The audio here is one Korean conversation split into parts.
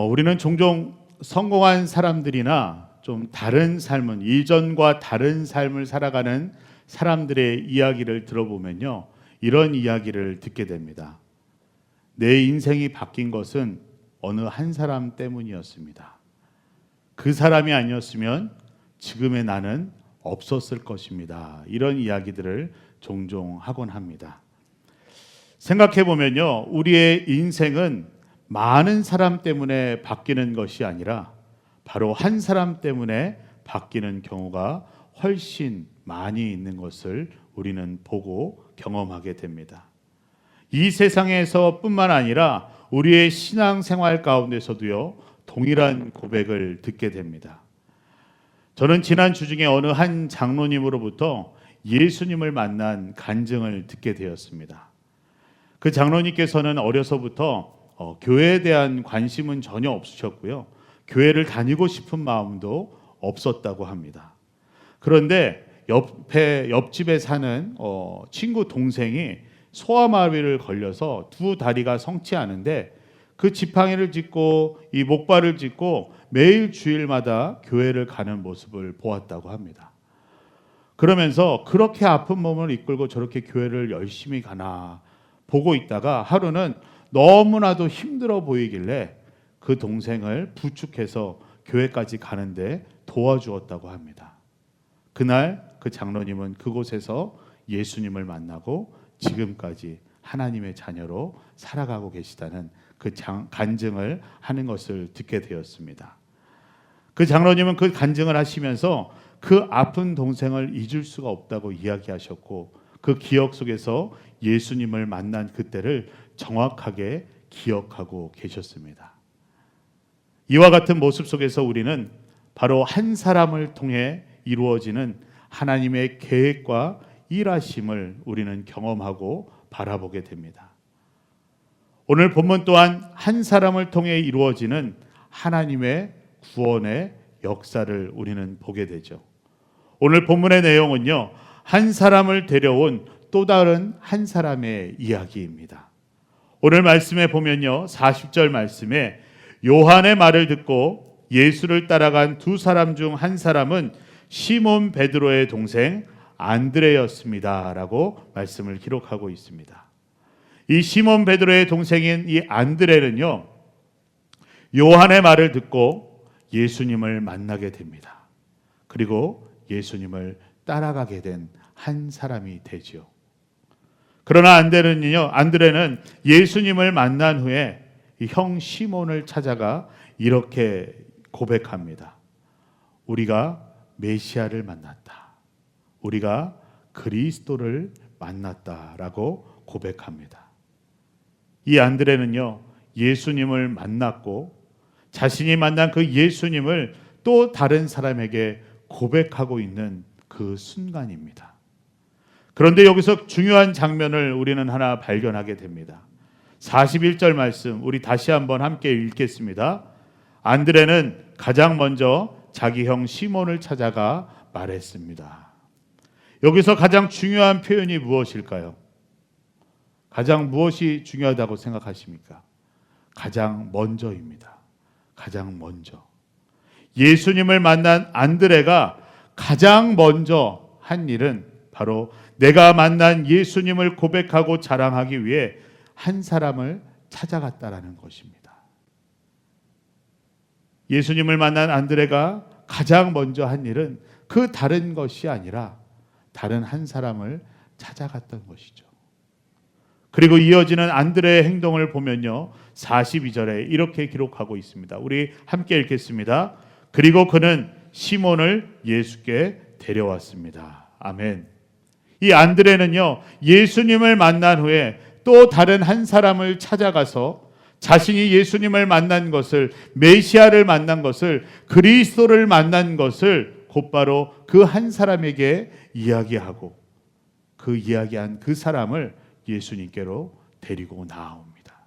우리는 종종 성공한 사람들이나 좀 다른 삶은 이전과 다른 삶을 살아가는 사람들의 이야기를 들어보면요, 이런 이야기를 듣게 됩니다. 내 인생이 바뀐 것은 어느 한 사람 때문이었습니다. 그 사람이 아니었으면 지금의 나는 없었을 것입니다. 이런 이야기들을 종종 하곤 합니다. 생각해 보면요, 우리의 인생은 많은 사람 때문에 바뀌는 것이 아니라 바로 한 사람 때문에 바뀌는 경우가 훨씬 많이 있는 것을 우리는 보고 경험하게 됩니다. 이 세상에서 뿐만 아니라 우리의 신앙생활 가운데서도요, 동일한 고백을 듣게 됩니다. 저는 지난 주 중에 어느 한 장로님으로부터 예수님을 만난 간증을 듣게 되었습니다. 그 장로님께서는 어려서부터 교회에 대한 관심은 전혀 없으셨고요, 교회를 다니고 싶은 마음도 없었다고 합니다. 그런데 옆집에 사는 친구 동생이 소아마비를 걸려서 두 다리가 성치 않은데 그 지팡이를 짚고 이 목발을 짚고 매일 주일마다 교회를 가는 모습을 보았다고 합니다. 그러면서 그렇게 아픈 몸을 이끌고 저렇게 교회를 열심히 가나 보고 있다가 하루는 너무나도 힘들어 보이길래 그 동생을 부축해서 교회까지 가는데 도와주었다고 합니다. 그날 그 장로님은 그곳에서 예수님을 만나고 지금까지 하나님의 자녀로 살아가고 계시다는 그 간증을 하는 것을 듣게 되었습니다. 그 장로님은 그 간증을 하시면서 그 아픈 동생을 잊을 수가 없다고 이야기하셨고, 그 기억 속에서 예수님을 만난 그때를 정확하게 기억하고 계셨습니다. 이와 같은 모습 속에서 우리는 바로 한 사람을 통해 이루어지는 하나님의 계획과 일하심을 우리는 경험하고 바라보게 됩니다. 오늘 본문 또한 한 사람을 통해 이루어지는 하나님의 구원의 역사를 우리는 보게 되죠. 오늘 본문의 내용은요, 한 사람을 데려온 또 다른 한 사람의 이야기입니다. 오늘 말씀에 보면요, 40절 말씀에 요한의 말을 듣고 예수를 따라간 두 사람 중 한 사람은 시몬 베드로의 동생 안드레였습니다 라고 말씀을 기록하고 있습니다. 이 시몬 베드로의 동생인 이 안드레는요, 요한의 말을 듣고 예수님을 만나게 됩니다. 그리고 예수님을 따라가게 된 한 사람이 되죠. 그러나 안드레는 예수님을 만난 후에 형 시몬을 찾아가 이렇게 고백합니다. 우리가 메시아를 만났다. 우리가 그리스도를 만났다라고 고백합니다. 이 안드레는요, 예수님을 만났고 자신이 만난 그 예수님을 또 다른 사람에게 고백하고 있는 그 순간입니다. 그런데 여기서 중요한 장면을 우리는 하나 발견하게 됩니다. 41절 말씀 우리 다시 한번 함께 읽겠습니다. 안드레는 가장 먼저 자기 형 시몬을 찾아가 말했습니다. 여기서 가장 중요한 표현이 무엇일까요? 가장 무엇이 중요하다고 생각하십니까? 가장 먼저입니다. 가장 먼저. 예수님을 만난 안드레가 가장 먼저 한 일은 바로 내가 만난 예수님을 고백하고 자랑하기 위해 한 사람을 찾아갔다라는 것입니다. 예수님을 만난 안드레가 가장 먼저 한 일은 그 다른 것이 아니라 다른 한 사람을 찾아갔던 것이죠. 그리고 이어지는 안드레의 행동을 보면요, 42절에 이렇게 기록하고 있습니다. 우리 함께 읽겠습니다. 그리고 그는 시몬을 예수께 데려왔습니다. 아멘. 이 안드레는요, 예수님을 만난 후에 또 다른 한 사람을 찾아가서 자신이 예수님을 만난 것을, 메시아를 만난 것을, 그리스도를 만난 것을 곧바로 그 한 사람에게 이야기하고 그 이야기한 그 사람을 예수님께로 데리고 나옵니다.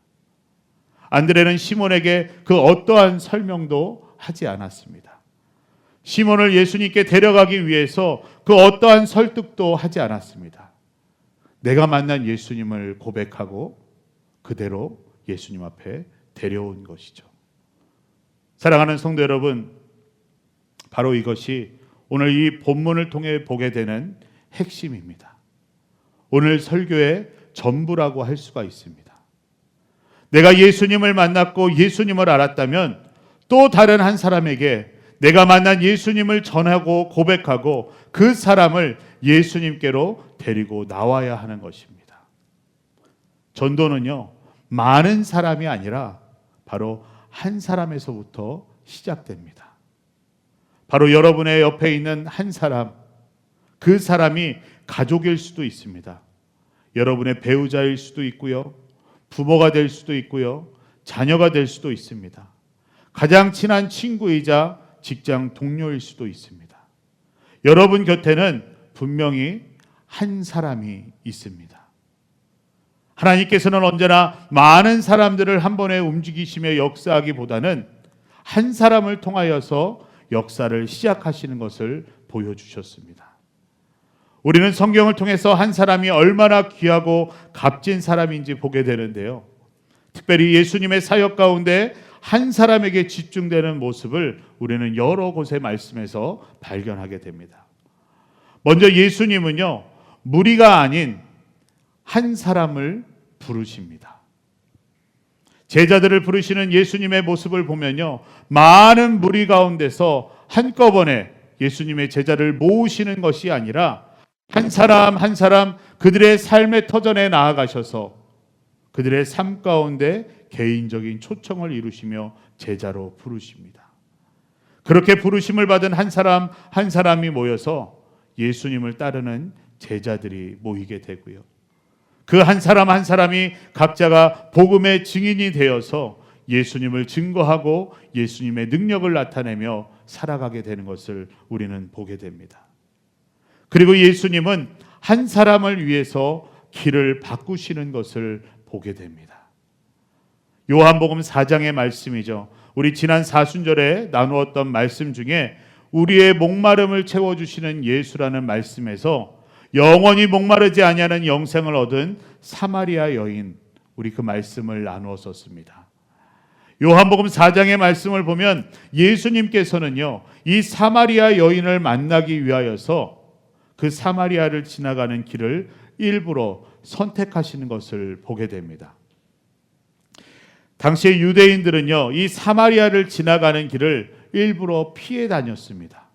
안드레는 시몬에게 그 어떠한 설명도 하지 않았습니다. 시몬을 예수님께 데려가기 위해서 그 어떠한 설득도 하지 않았습니다. 내가 만난 예수님을 고백하고 그대로 예수님 앞에 데려온 것이죠. 사랑하는 성도 여러분, 바로 이것이 오늘 이 본문을 통해 보게 되는 핵심입니다. 오늘 설교의 전부라고 할 수가 있습니다. 내가 예수님을 만났고 예수님을 알았다면 또 다른 한 사람에게 내가 만난 예수님을 전하고 고백하고 그 사람을 예수님께로 데리고 나와야 하는 것입니다. 전도는요, 많은 사람이 아니라 바로 한 사람에서부터 시작됩니다. 바로 여러분의 옆에 있는 한 사람, 그 사람이 가족일 수도 있습니다. 여러분의 배우자일 수도 있고요, 부모가 될 수도 있고요, 자녀가 될 수도 있습니다. 가장 친한 친구이자 직장 동료일 수도 있습니다. 여러분 곁에는 분명히 한 사람이 있습니다. 하나님께서는 언제나 많은 사람들을 한 번에 움직이시며 역사하기보다는 한 사람을 통하여서 역사를 시작하시는 것을 보여주셨습니다. 우리는 성경을 통해서 한 사람이 얼마나 귀하고 값진 사람인지 보게 되는데요. 특별히 예수님의 사역 가운데 한 사람에게 집중되는 모습을 우리는 여러 곳의 말씀에서 발견하게 됩니다. 먼저 예수님은요, 무리가 아닌 한 사람을 부르십니다. 제자들을 부르시는 예수님의 모습을 보면요, 많은 무리 가운데서 한꺼번에 예수님의 제자를 모으시는 것이 아니라 한 사람 한 사람 그들의 삶의 터전에 나아가셔서 그들의 삶 가운데 개인적인 초청을 이루시며 제자로 부르십니다. 그렇게 부르심을 받은 한 사람 한 사람이 모여서 예수님을 따르는 제자들이 모이게 되고요. 그 한 사람 한 사람이 각자가 복음의 증인이 되어서 예수님을 증거하고 예수님의 능력을 나타내며 살아가게 되는 것을 우리는 보게 됩니다. 그리고 예수님은 한 사람을 위해서 길을 바꾸시는 것을 보게 됩니다. 요한복음 4장의 말씀이죠. 우리 지난 사순절에 나누었던 말씀 중에 우리의 목마름을 채워주시는 예수라는 말씀에서 영원히 목마르지 아니하는 영생을 얻은 사마리아 여인, 우리 그 말씀을 나누었었습니다. 요한복음 4장의 말씀을 보면 예수님께서는요, 이 사마리아 여인을 만나기 위하여서 그 사마리아를 지나가는 길을 일부러 선택하시는 것을 보게 됩니다. 당시의 유대인들은요, 이 사마리아를 지나가는 길을 일부러 피해 다녔습니다.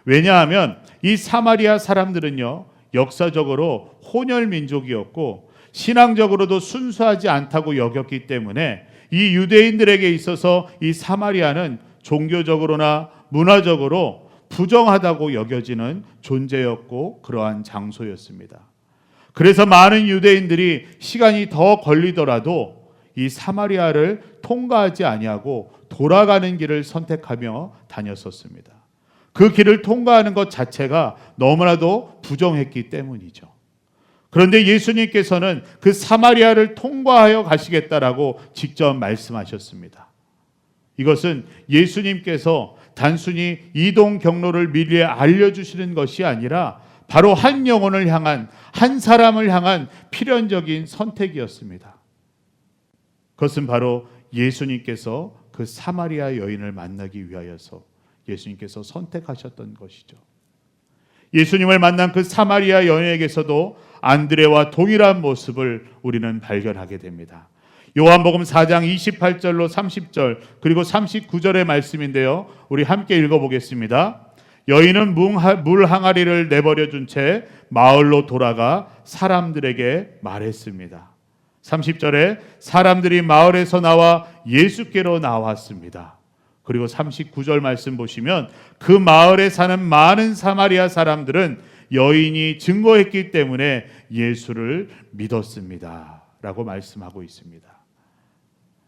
왜냐하면 이 사마리아 사람들은요, 역사적으로 혼혈 민족이었고 신앙적으로도 순수하지 않다고 여겼기 때문에 이 유대인들에게 있어서 이 사마리아는 종교적으로나 문화적으로 부정하다고 여겨지는 존재였고 그러한 장소였습니다. 그래서 많은 유대인들이 시간이 더 걸리더라도 이 사마리아를 통과하지 아니하고 돌아가는 길을 선택하며 다녔었습니다. 그 길을 통과하는 것 자체가 너무나도 부정했기 때문이죠. 그런데 예수님께서는 그 사마리아를 통과하여 가시겠다라고 직접 말씀하셨습니다. 이것은 예수님께서 단순히 이동 경로를 미리 알려주시는 것이 아니라 바로 한 영혼을 향한, 한 사람을 향한 필연적인 선택이었습니다. 그것은 바로 예수님께서 그 사마리아 여인을 만나기 위하여서 예수님께서 선택하셨던 것이죠. 예수님을 만난 그 사마리아 여인에게서도 안드레와 동일한 모습을 우리는 발견하게 됩니다. 요한복음 4장 28절로 30절 그리고 39절의 말씀인데요, 우리 함께 읽어보겠습니다. 여인은 물 항아리를 내버려 준 채 마을로 돌아가 사람들에게 말했습니다. 30절에 사람들이 마을에서 나와 예수께로 나왔습니다. 그리고 39절 말씀 보시면 그 마을에 사는 많은 사마리아 사람들은 여인이 증거했기 때문에 예수를 믿었습니다 라고 말씀하고 있습니다.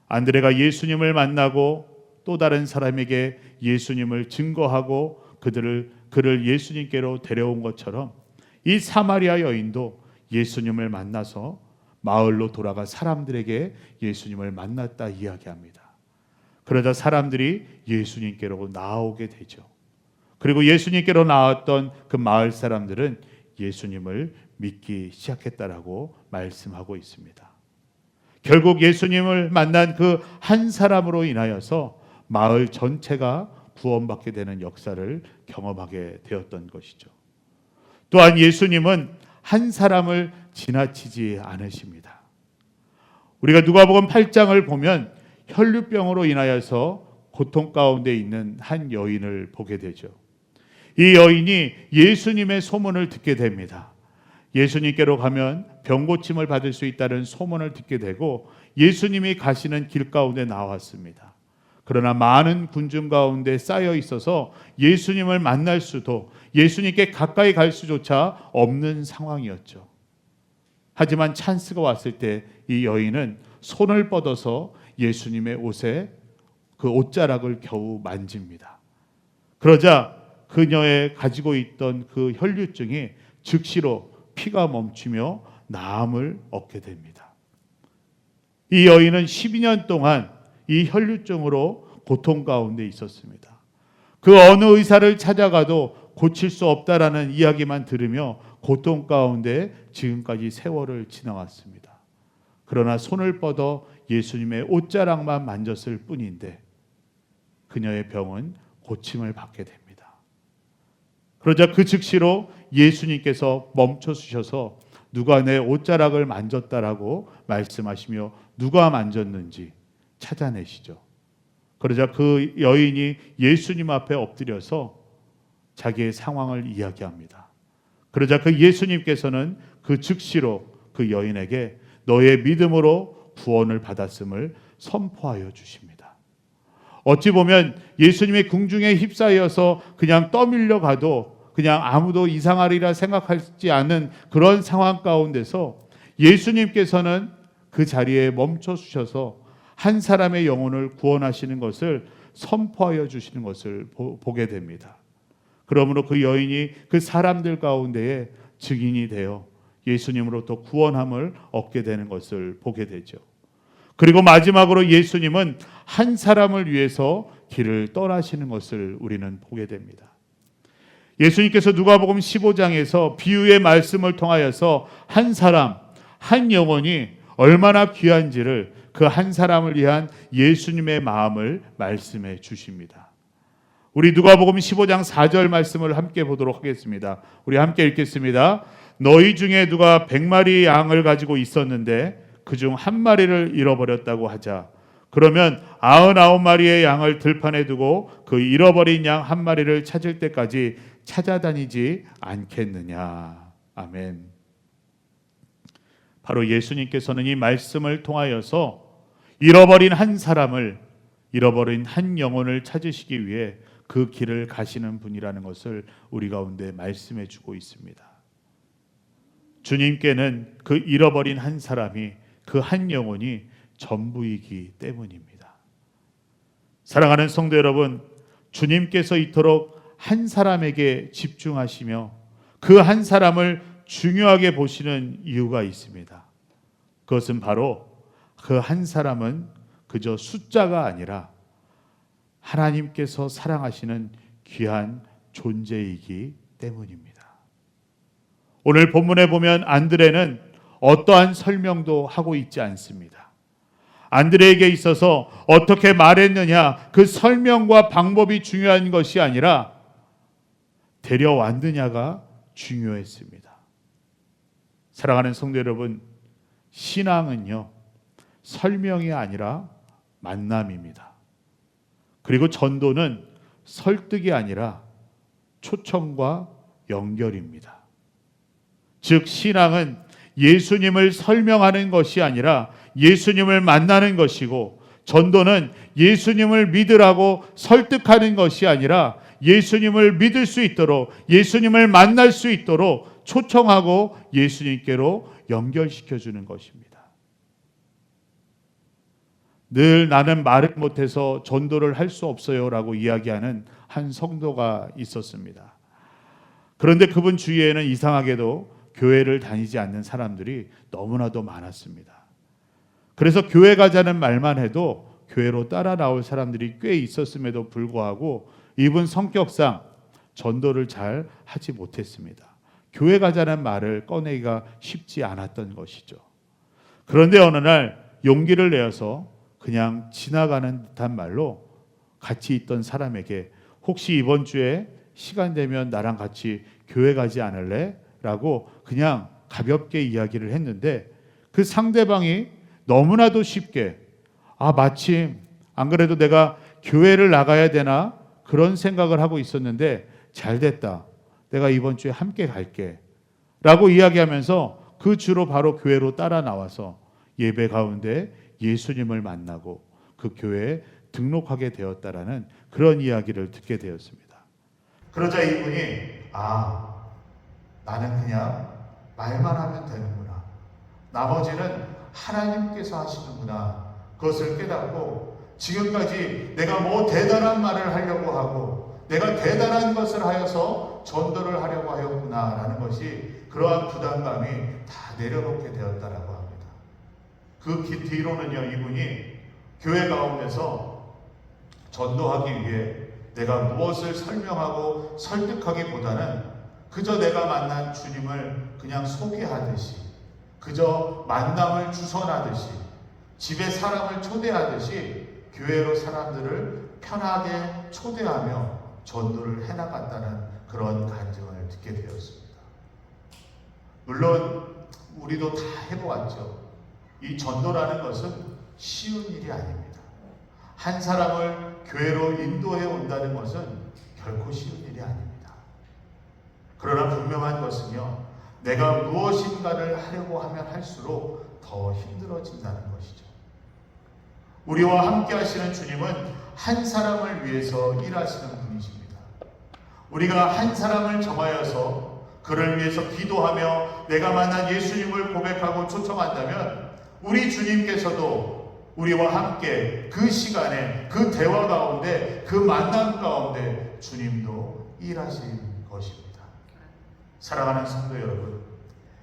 안드레가 예수님을 만나고 또 다른 사람에게 예수님을 증거하고 그를 예수님께로 데려온 것처럼 이 사마리아 여인도 예수님을 만나서 마을로 돌아가 사람들에게 예수님을 만났다 이야기합니다. 그러자 사람들이 예수님께로 나오게 되죠. 그리고 예수님께로 나왔던 그 마을 사람들은 예수님을 믿기 시작했다라고 말씀하고 있습니다. 결국 예수님을 만난 그 한 사람으로 인하여서 마을 전체가 구원받게 되는 역사를 경험하게 되었던 것이죠. 또한 예수님은 한 사람을 지나치지 않으십니다. 우리가 누가복음 8장을 보면 혈류병으로 인하여서 고통 가운데 있는 한 여인을 보게 되죠. 이 여인이 예수님의 소문을 듣게 됩니다. 예수님께로 가면 병고침을 받을 수 있다는 소문을 듣게 되고 예수님이 가시는 길 가운데 나왔습니다. 그러나 많은 군중 가운데 쌓여 있어서 예수님을 만날 수도, 예수님께 가까이 갈 수조차 없는 상황이었죠. 하지만 찬스가 왔을 때 이 여인은 손을 뻗어서 예수님의 옷에 그 옷자락을 겨우 만집니다. 그러자 그녀의 가지고 있던 그 혈류증이 즉시로 피가 멈추며 나음을 얻게 됩니다. 이 여인은 12년 동안 이 혈류증으로 고통 가운데 있었습니다. 그 어느 의사를 찾아가도 고칠 수 없다라는 이야기만 들으며 고통 가운데 지금까지 세월을 지나왔습니다. 그러나 손을 뻗어 예수님의 옷자락만 만졌을 뿐인데 그녀의 병은 고침을 받게 됩니다. 그러자 그 즉시로 예수님께서 멈춰 주셔서 누가 내 옷자락을 만졌다라고 말씀하시며 누가 만졌는지 찾아내시죠. 그러자 그 여인이 예수님 앞에 엎드려서 자기의 상황을 이야기합니다. 그러자 그 예수님께서는 그 즉시로 그 여인에게 너의 믿음으로 구원을 받았음을 선포하여 주십니다. 어찌 보면 예수님의 궁중에 휩싸여서 그냥 떠밀려 가도 그냥 아무도 이상하리라 생각하지 않은 그런 상황 가운데서 예수님께서는 그 자리에 멈춰 주셔서 한 사람의 영혼을 구원하시는 것을 선포하여 주시는 것을 보게 됩니다. 그러므로 그 여인이 그 사람들 가운데에 증인이 되어 예수님으로부터 구원함을 얻게 되는 것을 보게 되죠. 그리고 마지막으로 예수님은 한 사람을 위해서 길을 떠나시는 것을 우리는 보게 됩니다. 예수님께서 누가복음 15장에서 비유의 말씀을 통하여서 한 사람, 한 영혼이 얼마나 귀한지를 그 한 사람을 위한 예수님의 마음을 말씀해 주십니다. 우리 누가복음 15장 4절 말씀을 함께 보도록 하겠습니다. 우리 함께 읽겠습니다. 너희 중에 누가 100마리 양을 가지고 있었는데 그중 한 마리를 잃어버렸다고 하자. 그러면 99마리의 양을 들판에 두고 그 잃어버린 양 한 마리를 찾을 때까지 찾아다니지 않겠느냐. 아멘. 바로 예수님께서는 이 말씀을 통하여서 잃어버린 한 사람을, 잃어버린 한 영혼을 찾으시기 위해 그 길을 가시는 분이라는 것을 우리 가운데 말씀해 주고 있습니다. 주님께는 그 잃어버린 한 사람이, 그 한 영혼이 전부이기 때문입니다. 사랑하는 성도 여러분, 주님께서 이토록 한 사람에게 집중하시며 그 한 사람을 중요하게 보시는 이유가 있습니다. 그것은 바로 그 한 사람은 그저 숫자가 아니라 하나님께서 사랑하시는 귀한 존재이기 때문입니다. 오늘 본문에 보면 안드레는 어떠한 설명도 하고 있지 않습니다. 안드레에게 있어서 어떻게 말했느냐, 그 설명과 방법이 중요한 것이 아니라 데려왔느냐가 중요했습니다. 사랑하는 성도 여러분, 신앙은요, 설명이 아니라 만남입니다. 그리고 전도는 설득이 아니라 초청과 연결입니다. 즉 신앙은 예수님을 설명하는 것이 아니라 예수님을 만나는 것이고, 전도는 예수님을 믿으라고 설득하는 것이 아니라 예수님을 믿을 수 있도록, 예수님을 만날 수 있도록 초청하고 예수님께로 연결시켜 주는 것입니다. 늘 나는 말을 못해서 전도를 할 수 없어요 라고 이야기하는 한 성도가 있었습니다. 그런데 그분 주위에는 이상하게도 교회를 다니지 않는 사람들이 너무나도 많았습니다. 그래서 교회 가자는 말만 해도 교회로 따라 나올 사람들이 꽤 있었음에도 불구하고 이분 성격상 전도를 잘 하지 못했습니다. 교회 가자는 말을 꺼내기가 쉽지 않았던 것이죠. 그런데 어느 날 용기를 내어서 그냥 지나가는 듯한 말로 같이 있던 사람에게 혹시 이번 주에 시간 되면 나랑 같이 교회 가지 않을래? 라고 그냥 가볍게 이야기를 했는데 그 상대방이 너무나도 쉽게 마침 안 그래도 내가 교회를 나가야 되나 그런 생각을 하고 있었는데 잘 됐다. 내가 이번 주에 함께 갈게. 라고 이야기하면서 그 주로 바로 교회로 따라 나와서 예배 가운데 예수님을 만나고 그 교회에 등록하게 되었다라는 그런 이야기를 듣게 되었습니다. 그러자 이분이 나는 그냥 말만 하면 되는구나. 나머지는 하나님께서 하시는구나. 그것을 깨닫고 지금까지 내가 뭐 대단한 말을 하려고 하고 내가 대단한 것을 하여서 전도를 하려고 하였구나라는 것이 그러한 부담감이 다 내려놓게 되었다라고 합니다. 그 뒤로는요, 이분이 교회 가운데서 전도하기 위해 내가 무엇을 설명하고 설득하기보다는 그저 내가 만난 주님을 그냥 소개하듯이 그저 만남을 주선하듯이 집에 사람을 초대하듯이 교회로 사람들을 편하게 초대하며 전도를 해나갔다는 그런 간증을 듣게 되었습니다. 물론 우리도 다 해보았죠. 이 전도라는 것은 쉬운 일이 아닙니다. 한 사람을 교회로 인도해 온다는 것은 결코 쉬운 일이 아닙니다. 그러나 분명한 것은요, 내가 무엇인가를 하려고 하면 할수록 더 힘들어진다는 것이죠. 우리와 함께 하시는 주님은 한 사람을 위해서 일하시는 분이십니다. 우리가 한 사람을 정하여서 그를 위해서 기도하며 내가 만난 예수님을 고백하고 초청한다면 우리 주님께서도 우리와 함께 그 시간에 그 대화 가운데 그 만남 가운데 주님도 일하신 것입니다. 사랑하는 성도 여러분,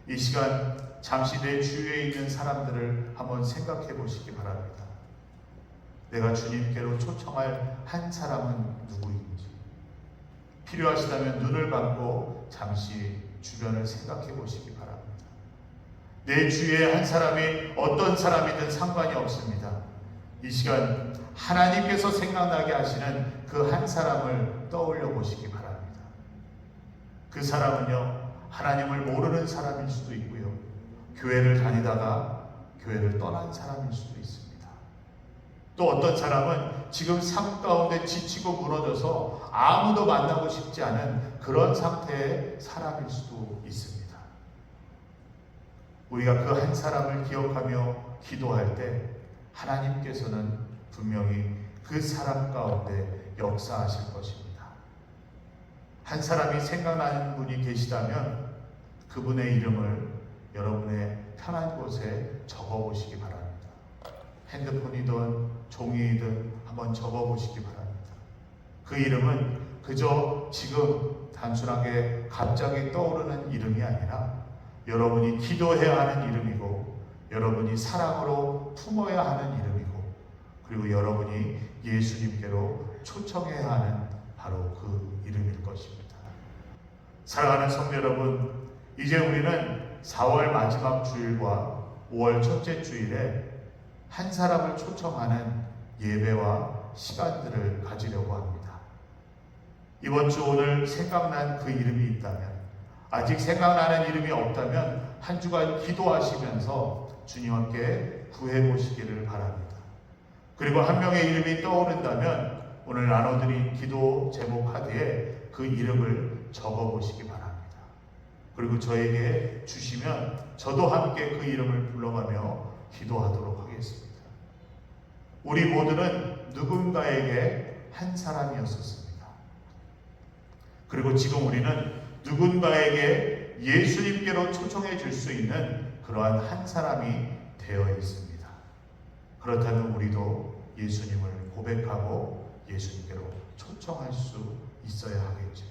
이 시간 잠시 내 주위에 있는 사람들을 한번 생각해 보시기 바랍니다. 내가 주님께로 초청할 한 사람은 누구인지 필요하시다면 눈을 감고 잠시 주변을 생각해 보시기 바랍니다. 내 주위에 한 사람이 어떤 사람이든 상관이 없습니다. 이 시간 하나님께서 생각나게 하시는 그 한 사람을 떠올려 보시기 바랍니다. 그 사람은요, 하나님을 모르는 사람일 수도 있고요, 교회를 다니다가 교회를 떠난 사람일 수도 있습니다. 또 어떤 사람은 지금 삶 가운데 지치고 무너져서 아무도 만나고 싶지 않은 그런 상태의 사람일 수도 있습니다. 우리가 그 한 사람을 기억하며 기도할 때 하나님께서는 분명히 그 사람 가운데 역사하실 것입니다. 한 사람이 생각나는 분이 계시다면 그분의 이름을 여러분의 편한 곳에 적어보시기 바랍니다. 핸드폰이든 종이든 한번 적어보시기 바랍니다. 그 이름은 그저 지금 단순하게 갑자기 떠오르는 이름이 아니라 여러분이 기도해야 하는 이름이고 여러분이 사랑으로 품어야 하는 이름이고 그리고 여러분이 예수님께로 초청해야 하는 바로 그 이름일 것입니다. 사랑하는 성도 여러분, 이제 우리는 4월 마지막 주일과 5월 첫째 주일에 한 사람을 초청하는 예배와 시간들을 가지려고 합니다. 이번 주 오늘 생각난 그 이름이 있다면, 아직 생각나는 이름이 없다면 한 주간 기도하시면서 주님께 구해보시기를 바랍니다. 그리고 한 명의 이름이 떠오른다면 오늘 나눠드린 기도 제목 카드에 그 이름을 적어보시기 바랍니다. 그리고 저에게 주시면 저도 함께 그 이름을 불러가며 기도하도록 하겠습니다. 우리 모두는 누군가에게 한 사람이었었습니다. 그리고 지금 우리는 누군가에게 예수님께로 초청해 줄 수 있는 그러한 한 사람이 되어 있습니다. 그렇다면 우리도 예수님을 고백하고 예수님께로 초청할 수 있어야 하겠죠.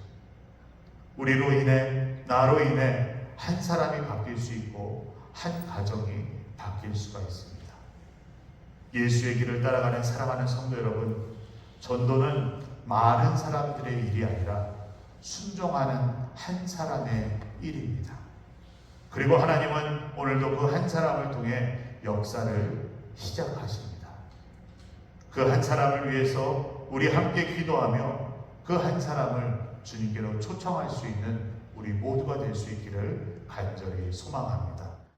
우리로 인해, 나로 인해 한 사람이 바뀔 수 있고 한 가정이 바뀔 수가 있습니다. 예수의 길을 따라가는 사랑하는 성도 여러분, 전도는 많은 사람들의 일이 아니라 순종하는 한 사람의 일입니다. 그리고 하나님은 오늘도 그 한 사람을 통해 역사를 시작하십니다. 그 한 사람을 위해서 우리 함께 기도하며 그 한 사람을 주님께로 초청할 수 있는 우리 모두가 될 수 있기를 간절히 소망합니다.